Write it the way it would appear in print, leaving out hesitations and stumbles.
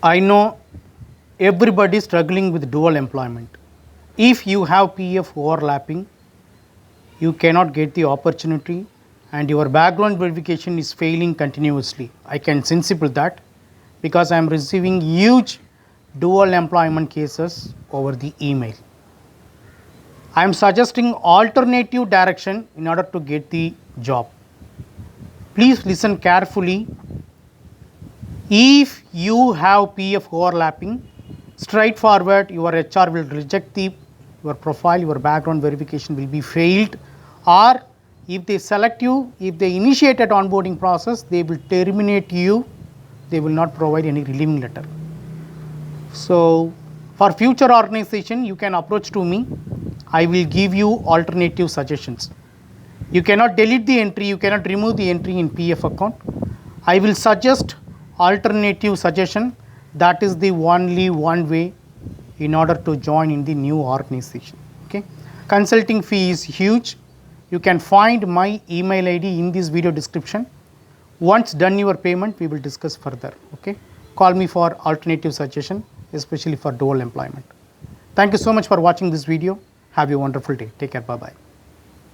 I know everybody is struggling with dual employment. If you have PF overlapping, you cannot get the opportunity and your background verification is failing continuously. I can sensible that because I am receiving huge dual employment cases over the email. I am suggesting alternative direction in order to get the job. Please listen carefully. If you have PF overlapping, straightforward your HR will reject your profile, your background verification will be failed, or if they select you, if they initiated onboarding process, they will terminate you, they will not provide any relieving letter. So for future organization, you can approach to me. I will give you alternative suggestions. You cannot delete the entry, you cannot remove the entry in PF account. I will suggest alternative suggestion. That is the only one way in order to join in the new organization. Okay. Consulting fee is huge. You can find my email ID in this video description. Once done your payment, we will discuss further. Okay. Call me for alternative suggestion, especially for dual employment. Thank you so much for watching this video. Have a wonderful day. Take care. Bye-bye.